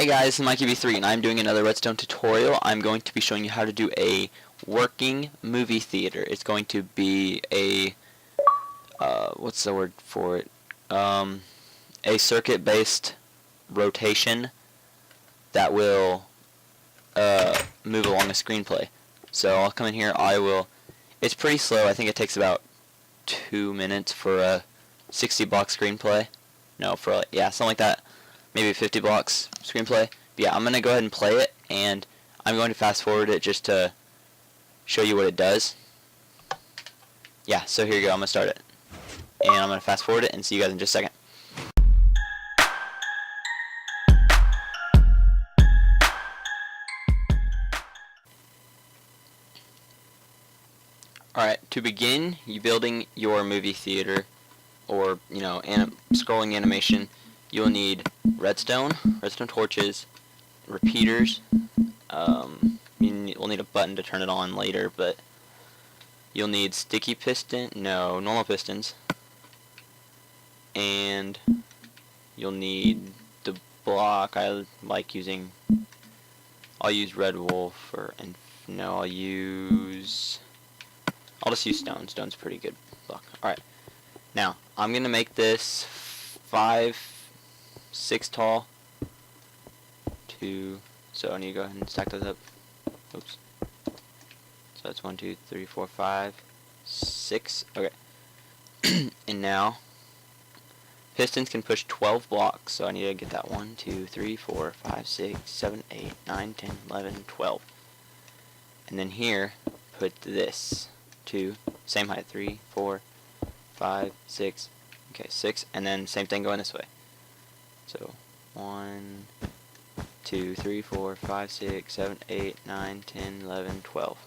Hey guys, this is MikeyV3 and I'm doing another redstone tutorial. I'm going to be showing you how to do a working movie theater. It's going to be a, what's the word for it? A circuit-based rotation that will move along a screenplay. So I'll come in here, it's pretty slow. I think it takes about 2 minutes for a 60 block screenplay. No, something like that. Maybe 50 blocks screenplay. But yeah, I'm going to go ahead and play it, and I'm going to fast forward it just to show you what it does. Yeah, so here you go. I'm going to start it. And I'm going to fast forward it and see you guys in just a second. Alright, to begin you building your movie theater, or, scrolling animation, you'll need redstone torches, repeaters. We'll need a button to turn it on later, but you'll need normal pistons, and you'll need the block. I'll use red wolf, I'll just use stone. Stone's pretty good block. Alright, now I'm gonna make this 6 tall. So I need to go ahead and stack those up. Oops. So that's 1, 2, 3, 4, 5, 6. Okay. And now pistons can push 12 blocks. So I need to get that 1, 2, 3, 4, 5, 6, 7, 8, 9, 10, 11, 12. And then here, put this 2, same height, 3, 4, 5, 6. Okay, 6, and then same thing going this way. So 1, 2, 3, 4, 5, 6, 7, 8, 9, 10, 11, 12.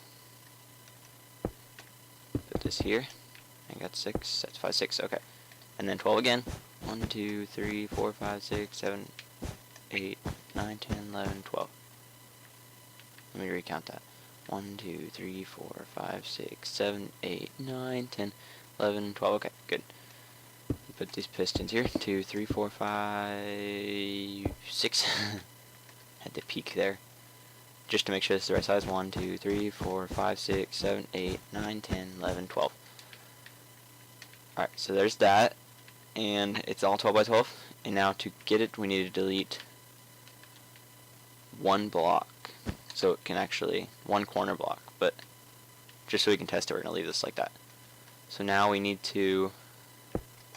Put this here. I got 6. That's 5, 6. Okay. And then 12 again. 1, 2, 3, 4, 5, 6, 7, 8, 9, 10, 11, 12. Let me recount that. 1, 2, 3, 4, 5, 6, 7, 8, 9, 10, 11, 12. Okay, good. Put these pistons here. 2, 3, 4, 5, 6. Had the peak there. Just to make sure this is the right size. 1, 2, 3, 4, 5, 6, 7, 8, 9, 10, 11, 12. Alright, so there's that. And it's all 12 by 12. And now to get it, we need to delete 1 block. So it can actually, 1 corner block. But just so we can test it, we're going to leave this like that. So now we need to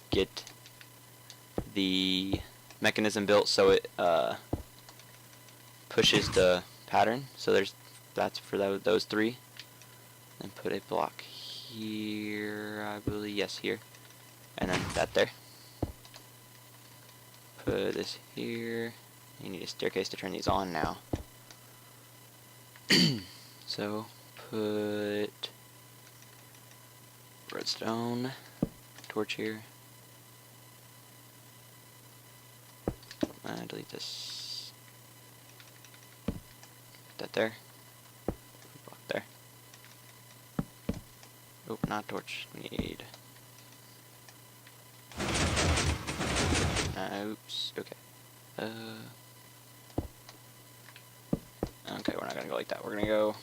get the mechanism built so it pushes the pattern. So that's for those 3. Then put a block here, I believe. Yes, here. And then that there. Put this here. You need a staircase to turn these on now. So put redstone torch here. Delete this. Put that there. Block there. Oh, not torch. We need. Oops. Okay. Okay, we're not gonna go like that. We're gonna go.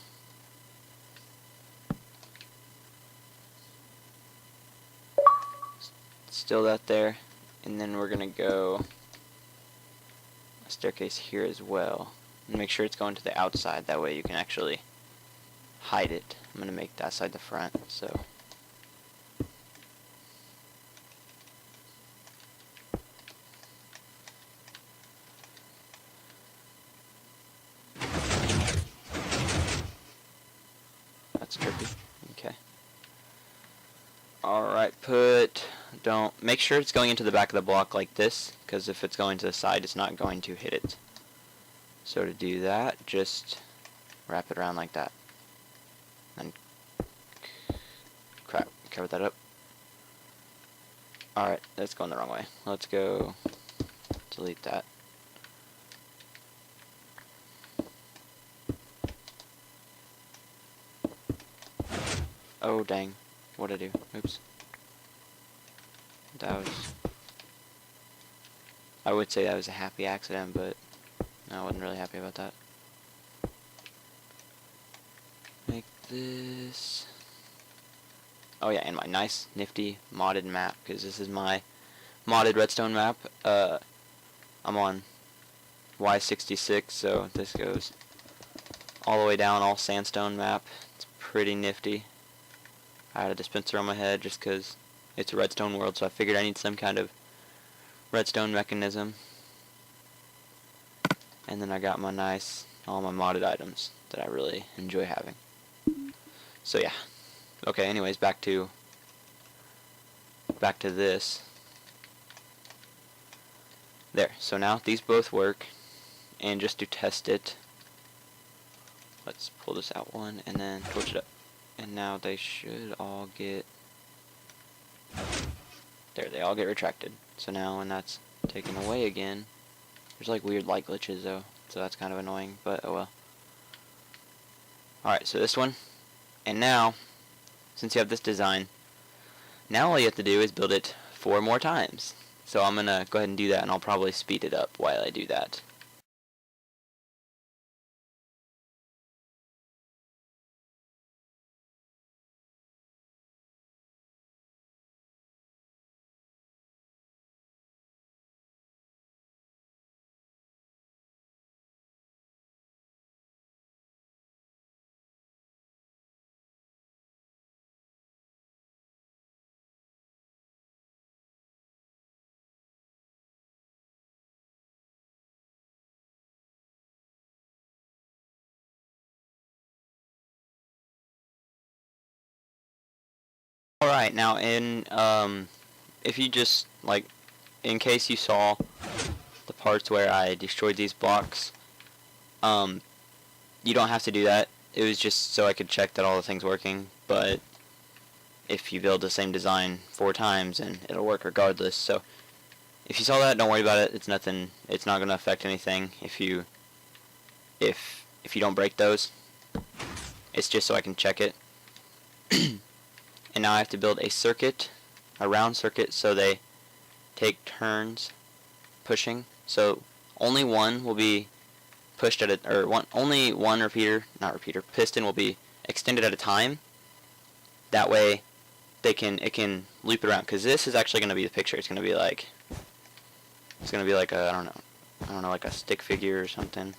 Still that there, and then we're gonna go a staircase here as well. And make sure it's going to the outside. That way you can actually hide it. I'm gonna make that side the front. So. That's trippy. Okay. Alright, make sure it's going into the back of the block like this, because if it's going to the side, it's not going to hit it. So to do that, just wrap it around like that. And crap, cover that up. Alright, that's going the wrong way. Let's go delete that. Oh dang, what'd I do? Oops. I would say that was a happy accident, but I wasn't really happy about that. Make this. Oh yeah, and my nice, nifty, modded map, because this is my modded redstone map. I'm on Y66, so this goes all the way down, all sandstone map. It's pretty nifty. I had a dispenser on my head just because it's a redstone world, so I figured I need some kind of redstone mechanism. And then I got my nice, all my modded items that I really enjoy having. So yeah. Okay, anyways, back to this. There, so now these both work, and just to test it, let's pull this out one and then torch it up. And now they should all get, there, they all get retracted. So now when that's taken away again, there's like weird light glitches though, so that's kind of annoying, but oh well. Alright, so this one, and now, since you have this design, now all you have to do is build it 4 more times. So I'm going to go ahead and do that, and I'll probably speed it up while I do that. Alright, now if you just, like, in case you saw the parts where I destroyed these blocks, you don't have to do that. It was just so I could check that all the things working, but if you build the same design 4 times, and it'll work regardless. So if you saw that, don't worry about it. It's nothing. It's not going to affect anything if you don't break those. It's just so I can check it. And now I have to build a circuit, a round circuit, so they take turns pushing. So only one will be pushed at a, or only one piston will be extended at a time. That way it can loop it around, because this is actually going to be the picture. It's going to be like a, I don't know, like a stick figure or something.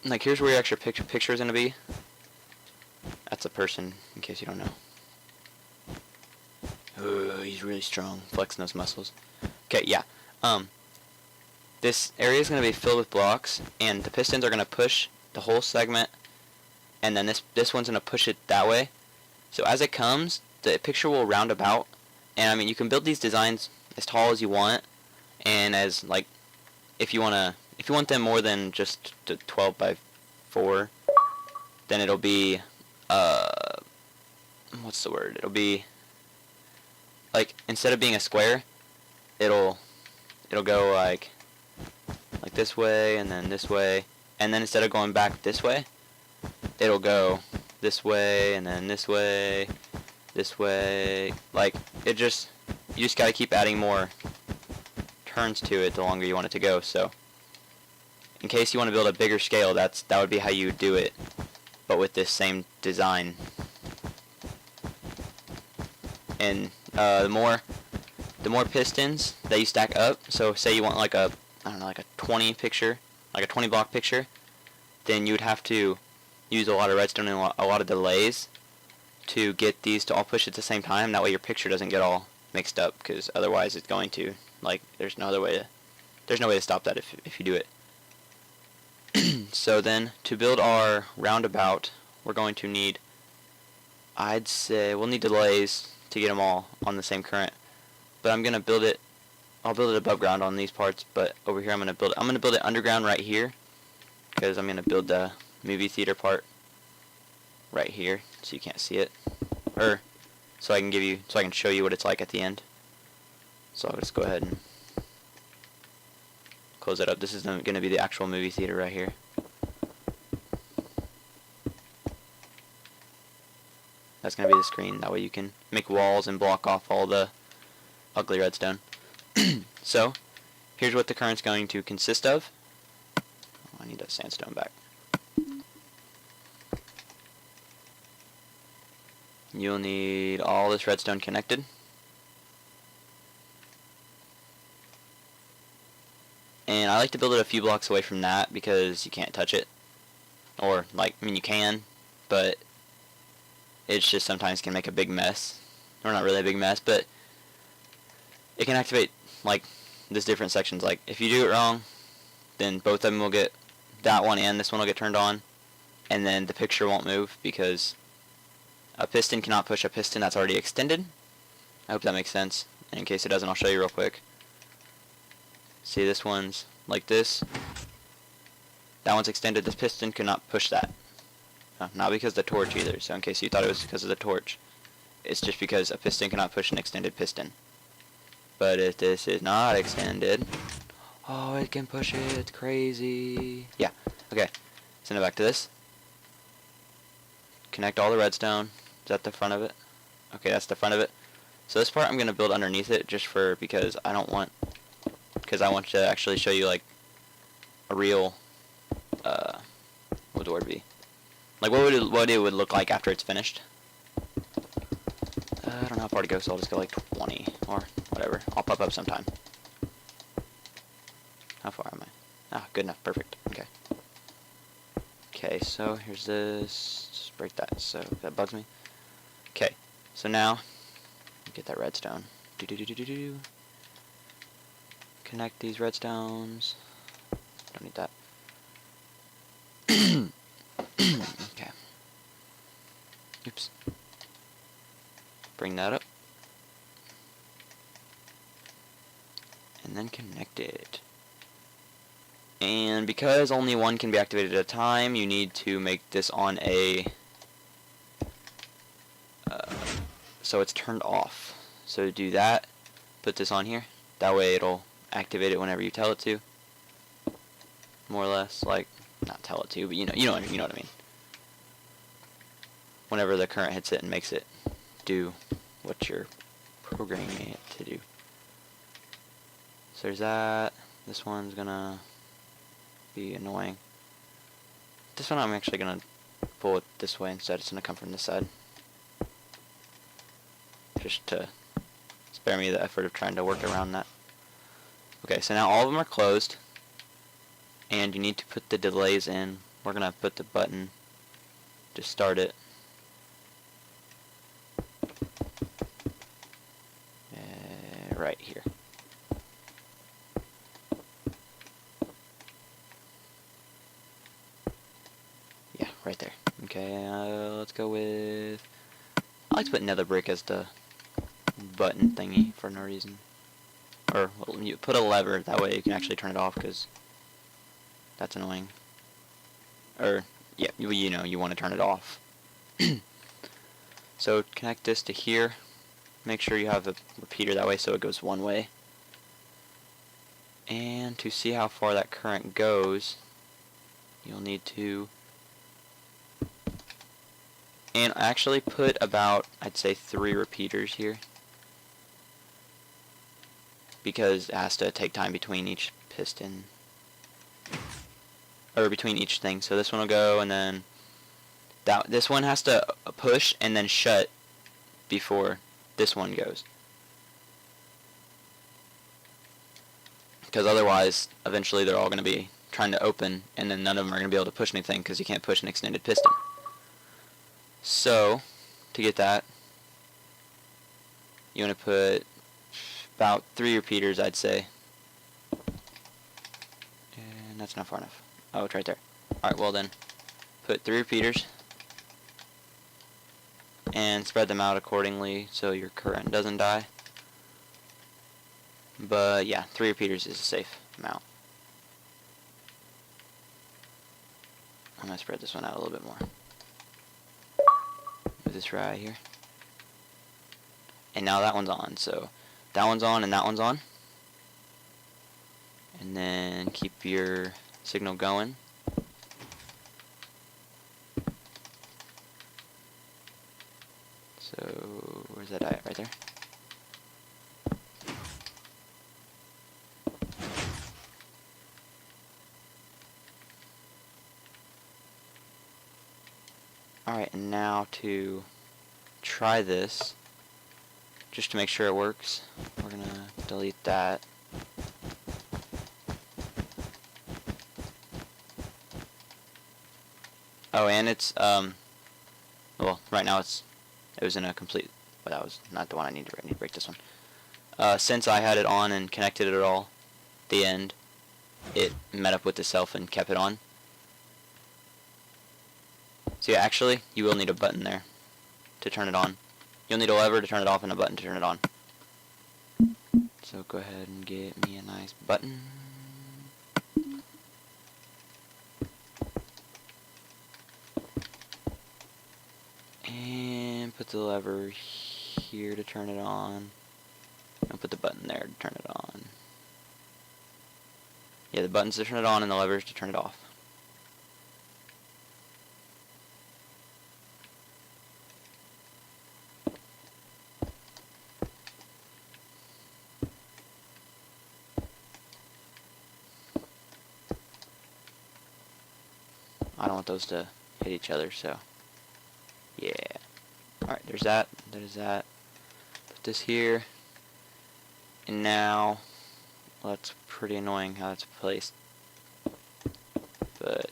Like, here's where your actual picture is going to be. That's a person, in case you don't know. He's really strong, flexing those muscles. Okay, yeah. This area is going to be filled with blocks, and the pistons are going to push the whole segment, and then this one's going to push it that way. So as it comes, the picture will round about, and I mean, you can build these designs as tall as you want, and as, like, if you want them more than just 12 by 4, then it'll be what's the word? It'll be like, instead of being a square, it'll go like this way and then this way, and then instead of going back this way, it'll go this way and then this way, like, you just gotta keep adding more turns to it the longer you want it to go. So in case you want to build a bigger scale, that would be how you would do it, but with this same design. And the more pistons that you stack up, so say you want like a, I don't know, like a 20 picture, like a 20 block picture, then you would have to use a lot of redstone and a lot of delays to get these to all push at the same time. That way your picture doesn't get all mixed up, because otherwise it's going to, like, there's no way to stop that if you do it. So then, to build our roundabout, we're going to need, I'd say, we'll need delays to get them all on the same current. But I'm gonna build it. I'll build it above ground on these parts, but over here I'm gonna build it underground right here, because I'm gonna build the movie theater part right here, so you can't see it, or so I can show you what it's like at the end. So I'll just go ahead and close that up. This is going to be the actual movie theater right here. That's going to be the screen. That way you can make walls and block off all the ugly redstone. So, here's what the current's going to consist of. I need that sandstone back. You'll need all this redstone connected. And I like to build it a few blocks away from that because you can't touch it. Or, like, I mean, you can, but it's just sometimes can make a big mess. Or not really a big mess, but it can activate, like, this different sections. Like, if you do it wrong, then both of them will get, that one and this one will get turned on, and then the picture won't move because a piston cannot push a piston that's already extended. I hope that makes sense. And in case it doesn't, I'll show you real quick. See, this one's like this. That one's extended. This piston cannot push that. Not because of the torch either, so in case you thought it was because of the torch. It's just because a piston cannot push an extended piston. But if this is not extended, oh, it can push it. It's crazy. Yeah, okay. Send it back to this. Connect all the redstone. Is that the front of it? Okay, that's the front of it. So this part I'm going to build underneath it just because I want to actually show you like a real, what would the word be? Like what it would look like after it's finished. I don't know how far to go, so I'll just go like 20 or whatever. I'll pop up sometime. How far am I? Ah, good enough. Perfect. Okay. Okay, so here's this. Just break that so that bugs me. Okay, so now get that redstone. Connect these redstones. Don't need that. Okay. Oops. Bring that up. And then connect it. And because only one can be activated at a time, you need to make this on a so it's turned off. So to do that, put this on here. That way it'll activate it whenever you tell it to. More or less, like not tell it to, but you know what I mean. Whenever the current hits it and makes it do what you're programming it to do. So there's that. This one's gonna be annoying. This one I'm actually gonna pull it this way instead. It's gonna come from this side. Just to spare me the effort of trying to work around that. Okay, so now all of them are closed. And you need to put the delays in. We're gonna put the button to start it. Right here. Yeah, right there. Okay, let's go with... I like to put nether brick as the button thingy for no reason. Or, well, you put a lever, that way you can actually turn it off, because that's annoying. Or, yeah, you know, you want to turn it off. So, connect this to here. Make sure you have a repeater that way so it goes one way. And to see how far that current goes, you'll need to... And actually put about, I'd say, 3 repeaters here. Because it has to take time between each piston. Or between each thing. So this one will go, and then... this one has to push and then shut before this one goes. Because otherwise, eventually they're all going to be trying to open, and then none of them are going to be able to push anything because you can't push an extended piston. So, to get that, you want to put about 3 repeaters, I'd say. And that's not far enough. Oh, it's right there. Alright, well then, put 3 repeaters. And spread them out accordingly so your current doesn't die. But yeah, 3 repeaters is a safe amount. I'm going to spread this one out a little bit more. Move this right here. And now that one's on, so that one's on and that one's on. And then keep your signal going. So, where's that at? Right there. Alright, and now to try this, just to make sure it works, we're gonna delete that. Oh, and it's, well, right now it was in a complete, but that was not the one I need to break this one. Since I had it on and connected it all, the end, it met up with itself and kept it on. So yeah, actually, you will need a button there to turn it on. You'll need a lever to turn it off and a button to turn it on. So go ahead and get me a nice button. And put the lever here to turn it on. And put the button there to turn it on. Yeah, the button's to turn it on and the lever's to turn it off. I don't want those to hit each other, so yeah. Alright, there's that. There's that. Put this here. And now, well, that's pretty annoying how it's placed. But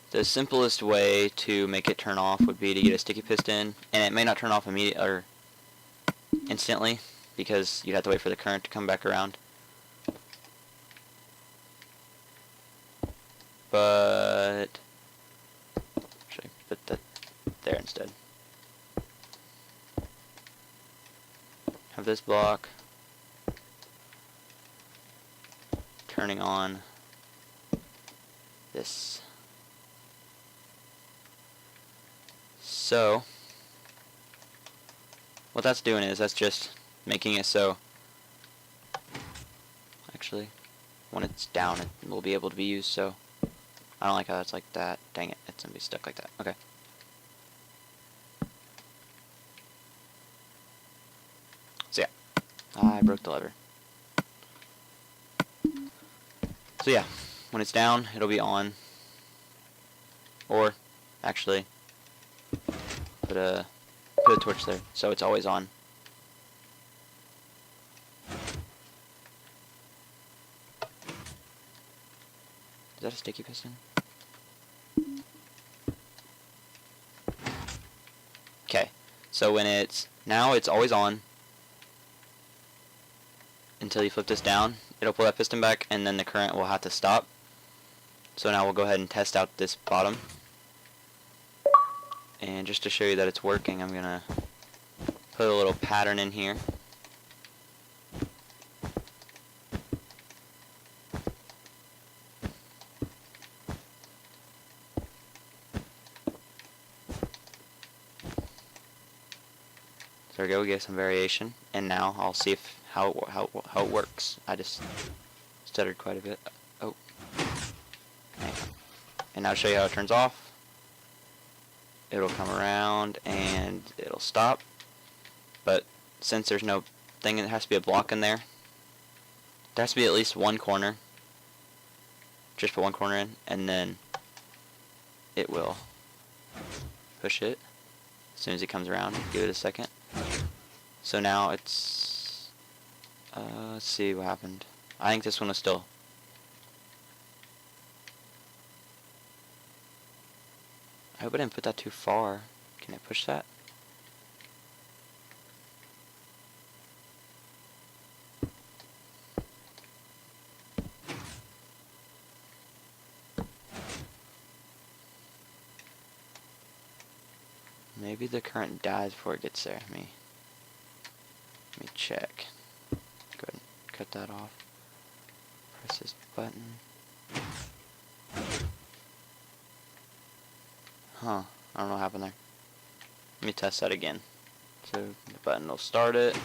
the simplest way to make it turn off would be to get a sticky piston, and it may not turn off immediately or instantly because you'd have to wait for the current to come back around. But should I put that there instead? Have this block turning on this. So what that's doing is that's just making it so actually when it's down it will be able to be used. So I don't like how that's like that. Dang it, it's gonna be stuck like that. Okay. So yeah, I broke the lever. So yeah, when it's down, it'll be on. Or actually, put a torch there, so it's always on. Is that a sticky piston? Okay, so when it's always on until you flip this down. It'll pull that piston back, and then the current will have to stop. So now we'll go ahead and test out this bottom. And just to show you that it's working, I'm gonna put a little pattern in here. So there we go, we get some variation, and now I'll see if how it works. I just stuttered quite a bit. Oh, hang on. And now to show you how it turns off. It'll come around and it'll stop. But since there's no thing, it has to be a block in there. There has to be at least one corner. Just put one corner in, and then it will push it as soon as it comes around. Give it a second. So now it's, let's see what happened. I think this one was still. I hope I didn't put that too far. Can I push that? Maybe the current dies before it gets there. Let me check. Go ahead and cut that off. Press this button. Huh. I don't know what happened there. Let me test that again. So the button will start it.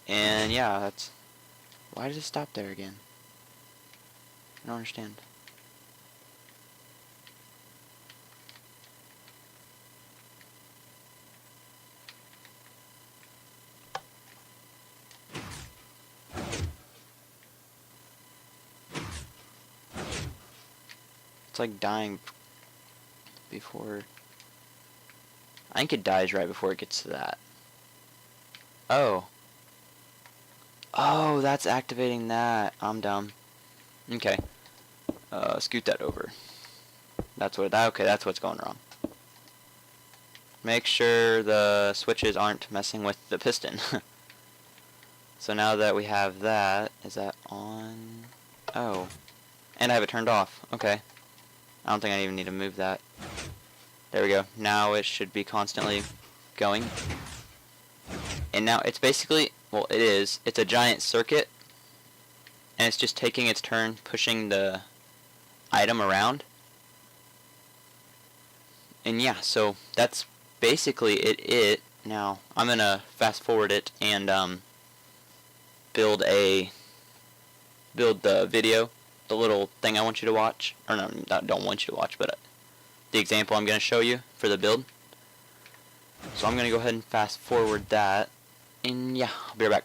And yeah, that's... Why did it stop there again? I don't understand. It's like dying before... I think it dies right before it gets to that. Oh. Oh, that's activating that. I'm dumb. Okay. Scoot that over. That's what... Okay, that's what's going wrong. Make sure the switches aren't messing with the piston. So now that we have that... Is that on? Oh. And I have it turned off. Okay. I don't think I even need to move that. There we go. Now it should be constantly going. And now it's basically, well, it is. It's a giant circuit. And it's just taking its turn pushing the item around. And yeah, so that's basically it. Now, I'm going to fast forward it and build the video, the little thing I want you to watch. Or no, don't want you to watch, but the example I'm going to show you for the build. So I'm going to go ahead and fast forward that. And yeah, I'll be right back.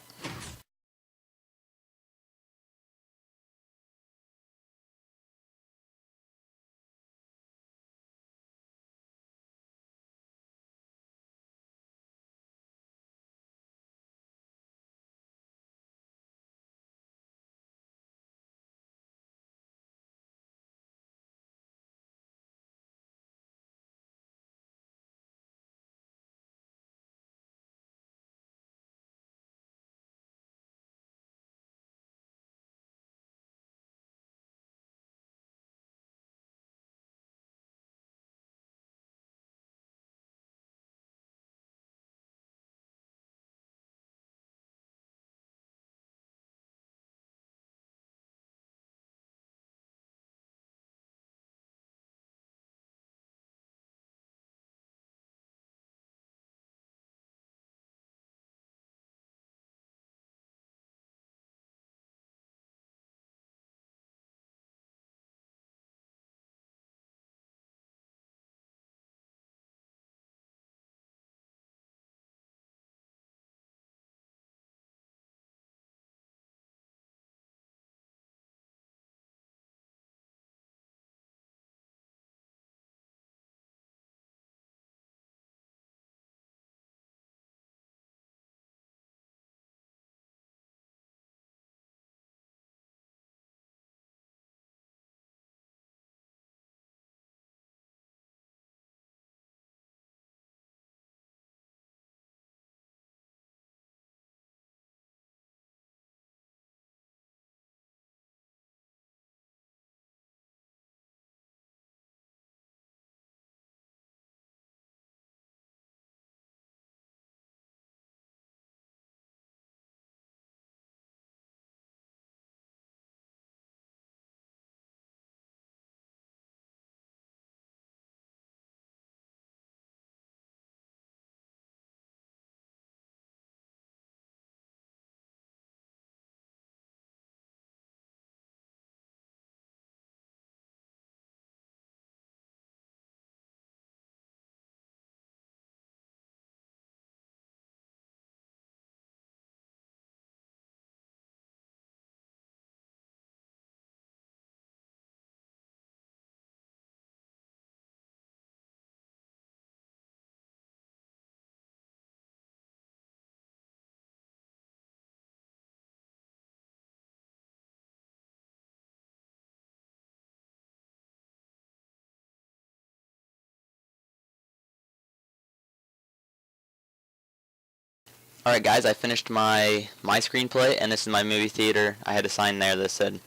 Alright guys, I finished my screenplay, and this is my movie theater. I had a sign there that said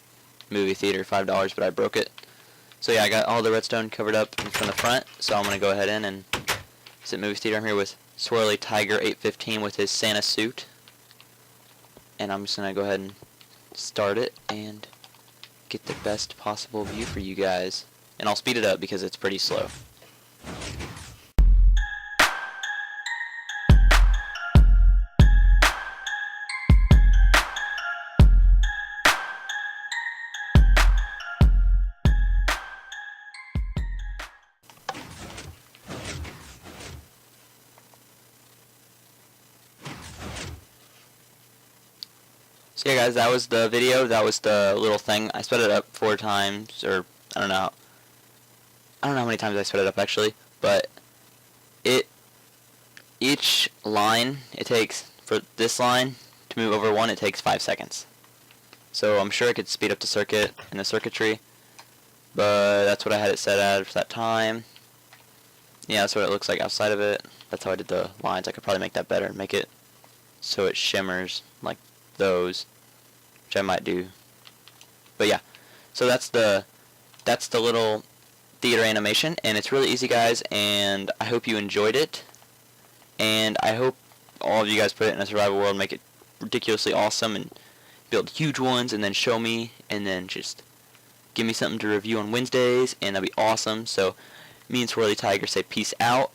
movie theater, $5, but I broke it. So yeah, I got all the redstone covered up from the front, so I'm going to go ahead in and sit movie theater. I'm here with Swirly Tiger 815 with his Santa suit. And I'm just going to go ahead and start it and get the best possible view for you guys. And I'll speed it up because it's pretty slow. So yeah guys, that was the video, that was the little thing. I sped it up 4 times, or I don't know. I don't know how many times I sped it up actually, but it each line, it takes, for this line to move over one, it takes 5 seconds. So I'm sure I could speed up the circuit and the circuitry, but that's what I had it set at for that time. Yeah, that's what it looks like outside of it. That's how I did the lines. I could probably make that better, make it so it shimmers like those, which I might do. But yeah, so that's the little theater animation, and it's really easy, guys, and I hope you enjoyed it, and I hope all of you guys put it in a survival world, make it ridiculously awesome, and build huge ones, and then show me, and then just give me something to review on Wednesdays, and that'd be awesome. So me and Swirly Tiger say peace out,